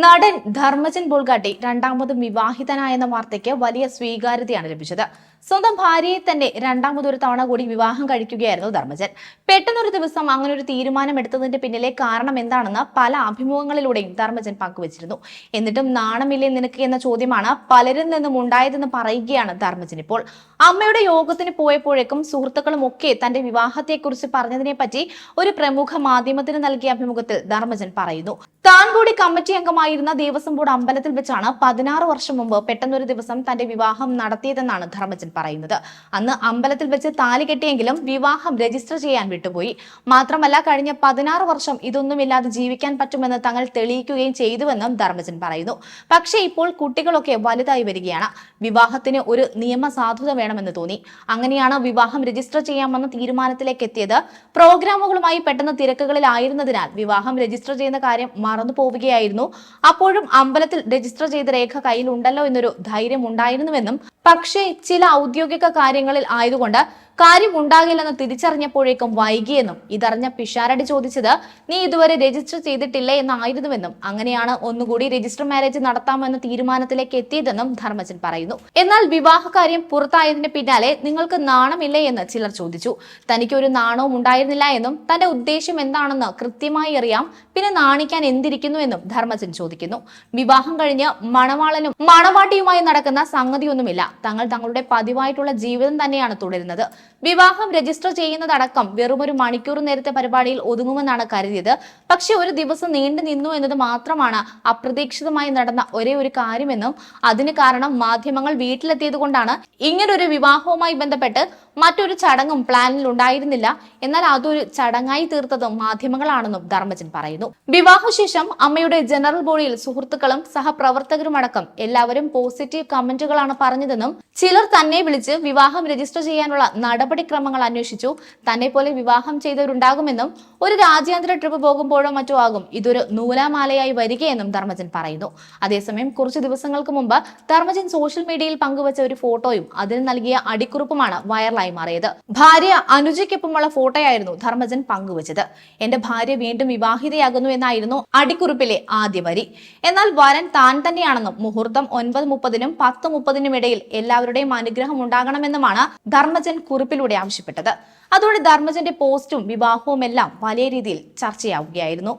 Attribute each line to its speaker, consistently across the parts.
Speaker 1: നടൻ ധർമ്മജൻ ബോൾഗാട്ടി രണ്ടാമതും വിവാഹിതനായെന്ന വാർത്തയ്ക്ക് വലിയ സ്വീകാര്യതയാണ് ലഭിച്ചത്. സ്വന്തം ഭാര്യയെ തന്നെ രണ്ടാമതൊരു തവണ കൂടി വിവാഹം കഴിക്കുകയായിരുന്നു ധർമ്മജൻ. പെട്ടെന്നൊരു ദിവസം അങ്ങനെ ഒരു തീരുമാനം എടുത്തതിന്റെ പിന്നിലെ കാരണം എന്താണെന്ന് പല അഭിമുഖങ്ങളിലൂടെയും ധർമ്മജൻ പങ്കുവച്ചിരുന്നു. എന്നിട്ടും നാണമില്ലേ നിനക്ക് എന്ന ചോദ്യമാണ് പലരിൽ നിന്നും ഉണ്ടായതെന്ന് പറയുകയാണ് ധർമ്മജൻ ഇപ്പോൾ. അമ്മയുടെ യോഗത്തിന് പോയപ്പോഴേക്കും സുഹൃത്തുക്കളും ഒക്കെ തന്റെ വിവാഹത്തെക്കുറിച്ച് പറഞ്ഞതിനെ പറ്റി ഒരു പ്രമുഖ മാധ്യമത്തിന് നൽകിയ അഭിമുഖത്തിൽ ധർമ്മജൻ പറയുന്നു. താൻ കൂടി കമ്മിറ്റി അംഗമായിരുന്ന ദേവസ്വം ബോർഡ് അമ്പലത്തിൽ വെച്ചാണ് 16 വർഷം മുമ്പ് പെട്ടെന്നൊരു ദിവസം തന്റെ വിവാഹം നടത്തിയതെന്നാണ് ധർമ്മജൻ പറയുന്നത്. അന്ന് അമ്പലത്തിൽ വെച്ച് താലി കെട്ടിയെങ്കിലും വിവാഹം രജിസ്റ്റർ ചെയ്യാൻ വിട്ടുപോയി. മാത്രമല്ല കഴിഞ്ഞ 16 വർഷം ഇതൊന്നുമില്ലാതെ ജീവിക്കാൻ പറ്റുമെന്ന് തങ്ങൾ തെളിയിക്കുകയും ചെയ്തുവെന്നും ധർമ്മജൻ പറയുന്നു. പക്ഷേ ഇപ്പോൾ കുട്ടികളൊക്കെ വലുതായി വരികയാണ്. വിവാഹത്തിന് ഒരു നിയമസാധുത വേണമെന്ന് തോന്നി. അങ്ങനെയാണ് വിവാഹം രജിസ്റ്റർ ചെയ്യാമെന്ന തീരുമാനത്തിലേക്ക് എത്തിയത്. പ്രോഗ്രാമുകളുമായി പെട്ടെന്ന് തിരക്കുകളിലായിരുന്നതിനാൽ വിവാഹം രജിസ്റ്റർ ചെയ്യുന്ന കാര്യം മറന്നു പോവുകയായിരുന്നു. അപ്പോഴും അമ്പലത്തിൽ രജിസ്റ്റർ ചെയ്ത രേഖ കയ്യിലുണ്ടല്ലോ എന്നൊരു ധൈര്യം ഉണ്ടായിരുന്നുവെന്നും, പക്ഷേ ചില ഔദ്യോഗിക കാര്യങ്ങളിൽ ആയതുകൊണ്ട് കാര്യം ഉണ്ടാകില്ലെന്ന് തിരിച്ചറിഞ്ഞപ്പോഴേക്കും വൈകിയെന്നും, ഇതറിഞ്ഞ പിഷാരടി ചോദിച്ചത് നീ ഇതുവരെ രജിസ്റ്റർ ചെയ്തിട്ടില്ലേ എന്നായിരുന്നുവെന്നും, അങ്ങനെയാണ് ഒന്നുകൂടി രജിസ്റ്റർ മാരേജ് നടത്താമെന്ന തീരുമാനത്തിലേക്ക് എത്തിയതെന്നും ധർമ്മജൻ പറയുന്നു. എന്നാൽ വിവാഹകാര്യം പുറത്തായതിന് പിന്നാലെ നിങ്ങൾക്ക് നാണമില്ലേ എന്ന് ചിലർ ചോദിച്ചു. തനിക്ക് ഒരു നാണവും ഉണ്ടായിരുന്നില്ല എന്നും തന്റെ ഉദ്ദേശം എന്താണെന്ന് കൃത്യമായി അറിയാം, പിന്നെ നാണിക്കാൻ എന്തിരിക്കുന്നു എന്നും ധർമ്മജൻ ചോദിക്കുന്നു. വിവാഹം കഴിഞ്ഞ് മണവാളനും മണവാട്ടിയുമായി നടക്കുന്ന സംഗതിയൊന്നുമില്ല. തങ്ങളുടെ പതിവായിട്ടുള്ള ജീവിതം തന്നെയാണ് തുടരുന്നത്. വിവാഹം രജിസ്റ്റർ ചെയ്യുന്നതടക്കം വെറുമൊരു മണിക്കൂർ നേരത്തെ പരിപാടിയിൽ ഒതുങ്ങുമെന്നാണ് കരുതിയത്. പക്ഷെ ഒരു ദിവസം നീണ്ടു നിന്നു എന്നത് മാത്രമാണ് അപ്രതീക്ഷിതമായി നടന്ന ഒരേ ഒരു കാര്യമെന്നും, അതിന് കാരണം മാധ്യമങ്ങൾ വീട്ടിലെത്തിയത് കൊണ്ടാണ്. ഇങ്ങനൊരു വിവാഹവുമായി ബന്ധപ്പെട്ട് മറ്റൊരു ചടങ്ങും പ്ലാനിൽ ഉണ്ടായിരുന്നില്ല. എന്നാൽ അതൊരു ചടങ്ങായി തീർത്തതും മാധ്യമങ്ങളാണെന്നും ധർമ്മജൻ പറയുന്നു. വിവാഹശേഷം അമ്മയുടെ ജനറൽ ബോഡിയിൽ സുഹൃത്തുക്കളും സഹപ്രവർത്തകരുമടക്കം എല്ലാവരും പോസിറ്റീവ് കമന്റുകളാണ് പറഞ്ഞതെന്നും, ചിലർ തന്നെ വിളിച്ച് വിവാഹം രജിസ്റ്റർ ചെയ്യാനുള്ള നടപടിക്രമങ്ങൾ അന്വേഷിച്ചു. തന്നെ പോലെ വിവാഹം ചെയ്തവരുണ്ടാകുമെന്നും, ഒരു രാജ്യാന്തര ട്രിപ്പ് പോകുമ്പോഴോ മറ്റോ ആകും ഇതൊരു നൂലാമാലയായി വരികയെന്നും ധർമ്മജൻ പറയുന്നു. അതേസമയം കുറച്ചു ദിവസങ്ങൾക്ക് മുമ്പ് ധർമ്മജൻ സോഷ്യൽ മീഡിയയിൽ പങ്കുവച്ച ഒരു ഫോട്ടോയും അതിൽ നൽകിയ അടിക്കുറിപ്പുമാണ് വൈറലായി മാറിയത്. ഭാര്യ അനുജയ്ക്കൊപ്പമുള്ള ഫോട്ടോയായിരുന്നു ധർമ്മജൻ പങ്കുവച്ചത്. എന്റെ ഭാര്യ വീണ്ടും വിവാഹിതയാകുന്നു എന്നായിരുന്നു അടിക്കുറിപ്പിലെ ആദ്യ വരി. എന്നാൽ വരൻ താൻ തന്നെയാണെന്നും മുഹൂർത്തം 9:30-നും 10:30-നും ഇടയിൽ എല്ലാവരുടെയും അനുഗ്രഹം ഉണ്ടാകണമെന്നുമാണ് ധർമ്മജൻ കുറിപ്പിലൂടെ ആവശ്യപ്പെട്ടത്. അതോടെ ധർമ്മജന്റെ പോസ്റ്റും വിവാഹവും എല്ലാം വലിയ രീതിയിൽ ചർച്ചയാവുകയായിരുന്നു.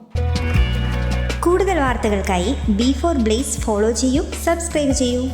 Speaker 2: കൂടുതൽ വാർത്തകൾക്കായി B4 Blaze ഫോളോ ചെയ്യൂ, സബ്സ്ക്രൈബ് ചെയ്യൂ.